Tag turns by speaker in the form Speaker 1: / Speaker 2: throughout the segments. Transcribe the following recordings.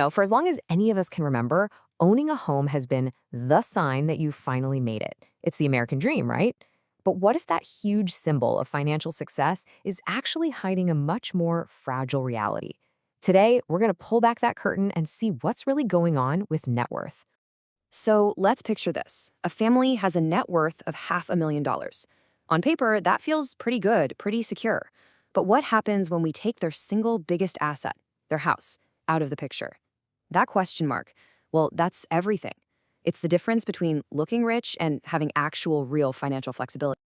Speaker 1: For as long as any of us can remember, owning a home has been the sign that you finally made it. It's the American dream, right? But what if that huge symbol of financial success is actually hiding a much more fragile reality? Today, we're going to pull back that curtain and see what's really going on with net worth. So let's picture this. A family has a net worth of $500,000. On paper, that feels pretty good, pretty secure. But what happens when we take their single biggest asset, their house, out of the picture? That question mark, well, that's everything. It's the difference between looking rich and having actual real financial flexibility.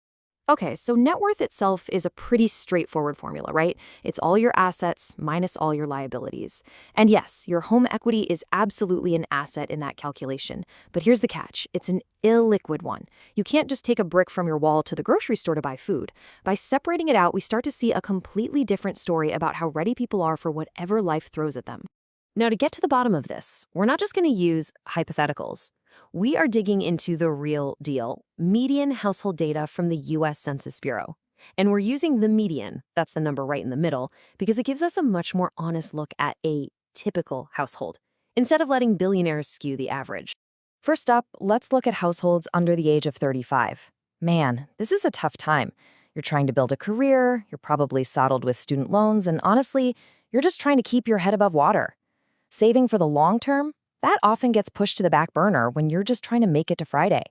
Speaker 1: Okay, so net worth itself is a pretty straightforward formula, right? It's all your assets minus all your liabilities. And yes, your home equity is absolutely an asset in that calculation. But here's the catch. It's an illiquid one. You can't just take a brick from your wall to the grocery store to buy food. By separating it out, we start to see a completely different story about how ready people are for whatever life throws at them. Now, to get to the bottom of this, we're not just going to use hypotheticals. We are digging into the real deal, median household data from the U.S. Census Bureau. And we're using the median, that's the number right in the middle, because it gives us a much more honest look at a typical household, instead of letting billionaires skew the average. First up, let's look at households under the age of 35. Man, this is a tough time. You're trying to build a career, you're probably saddled with student loans, and honestly, you're just trying to keep your head above water. Saving for the long term? That often gets pushed to the back burner when you're just trying to make it to Friday.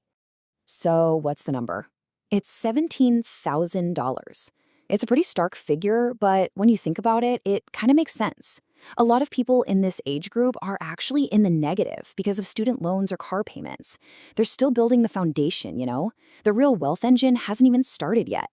Speaker 1: So what's the number? It's $17,000. It's a pretty stark figure, but when you think about it, it kind of makes sense. A lot of people in this age group are actually in the negative because of student loans or car payments. They're still building the foundation, The real wealth engine hasn't even started yet.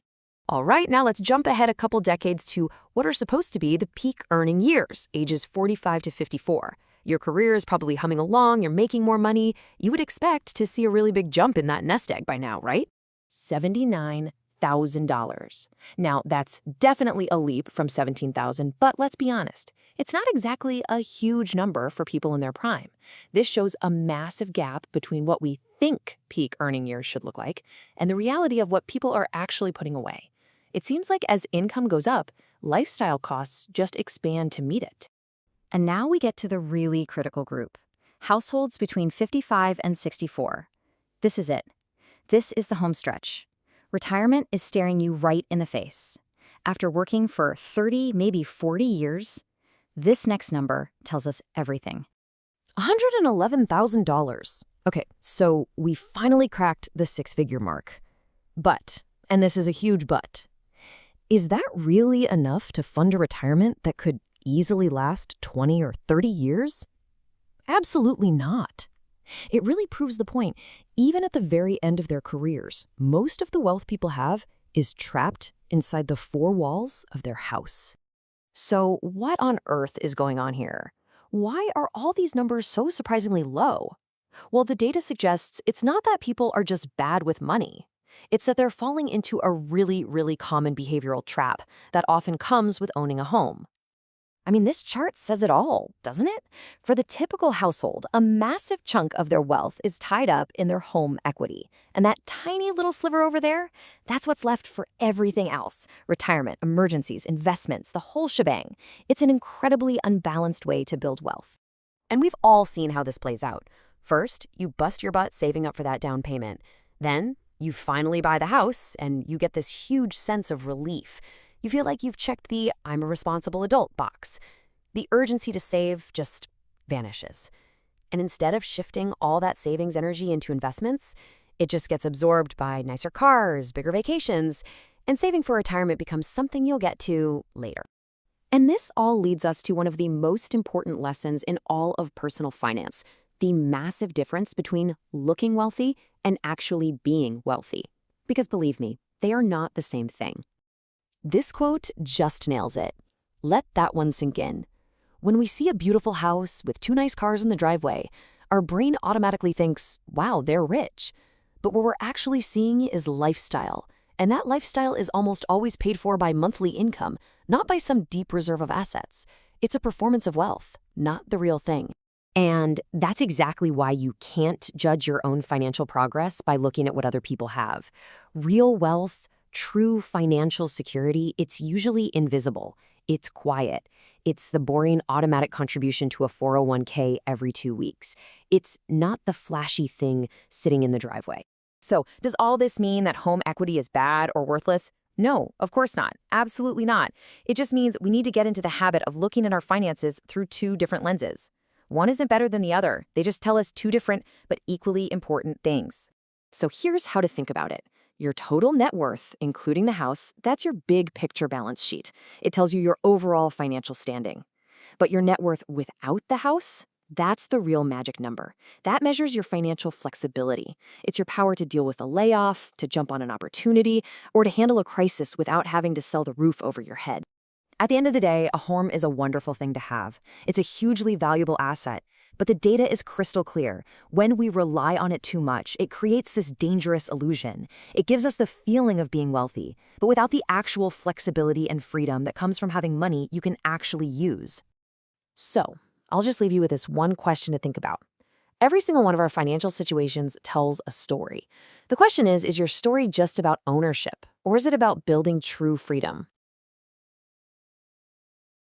Speaker 1: All right, now let's jump ahead a couple decades to what are supposed to be the peak earning years, ages 45 to 54. Your career is probably humming along, you're making more money. You would expect to see a really big jump in that nest egg by now, right? $79,000. Now, that's definitely a leap from $17,000, but let's be honest, it's not exactly a huge number for people in their prime. This shows a massive gap between what we think peak earning years should look like and the reality of what people are actually putting away. It seems like as income goes up, lifestyle costs just expand to meet it. And now we get to the really critical group, households between 55 and 64. This is it. This is the home stretch. Retirement is staring you right in the face. After working for 30, maybe 40 years, this next number tells us everything. $111,000. Okay, so we finally cracked the six-figure mark. But, and this is a huge but, is that really enough to fund a retirement that could easily last 20 or 30 years? Absolutely not. It really proves the point. Even at the very end of their careers, most of the wealth people have is trapped inside the four walls of their house. So what on earth is going on here? Why are all these numbers so surprisingly low? Well, the data suggests it's not that people are just bad with money. It's that they're falling into a really, really common behavioral trap that often comes with owning a home. I mean, this chart says it all, doesn't it? For the typical household, a massive chunk of their wealth is tied up in their home equity. And that tiny little sliver over there, that's what's left for everything else. Retirement, emergencies, investments, the whole shebang. It's an incredibly unbalanced way to build wealth. And we've all seen how this plays out. First, you bust your butt saving up for that down payment. Then, you finally buy the house, and you get this huge sense of relief. You feel like you've checked the "I'm a responsible adult" box. The urgency to save just vanishes. And instead of shifting all that savings energy into investments, it just gets absorbed by nicer cars, bigger vacations, and saving for retirement becomes something you'll get to later. And this all leads us to one of the most important lessons in all of personal finance, the massive difference between looking wealthy and actually being wealthy. Because believe me, they are not the same thing. This quote just nails it. Let that one sink in. When we see a beautiful house with two nice cars in the driveway, our brain automatically thinks, wow, they're rich. But what we're actually seeing is lifestyle. And that lifestyle is almost always paid for by monthly income, not by some deep reserve of assets. It's a performance of wealth, not the real thing. And that's exactly why you can't judge your own financial progress by looking at what other people have. Real wealth, true financial security, it's usually invisible. It's quiet. It's the boring automatic contribution to a 401k every 2 weeks. It's not the flashy thing sitting in the driveway. So, does all this mean that home equity is bad or worthless? No, of course not. Absolutely not. It just means we need to get into the habit of looking at our finances through two different lenses. One isn't better than the other. They just tell us two different but equally important things. So here's how to think about it. Your total net worth, including the house, that's your big picture balance sheet. It tells you your overall financial standing. But your net worth without the house, that's the real magic number. That measures your financial flexibility. It's your power to deal with a layoff, to jump on an opportunity, or to handle a crisis without having to sell the roof over your head. At the end of the day, a home is a wonderful thing to have. It's a hugely valuable asset. But the data is crystal clear. When we rely on it too much, it creates this dangerous illusion. It gives us the feeling of being wealthy, but without the actual flexibility and freedom that comes from having money you can actually use. So, I'll just leave you with this one question to think about. Every single one of our financial situations tells a story. The question is your story just about ownership, or is it about building true freedom?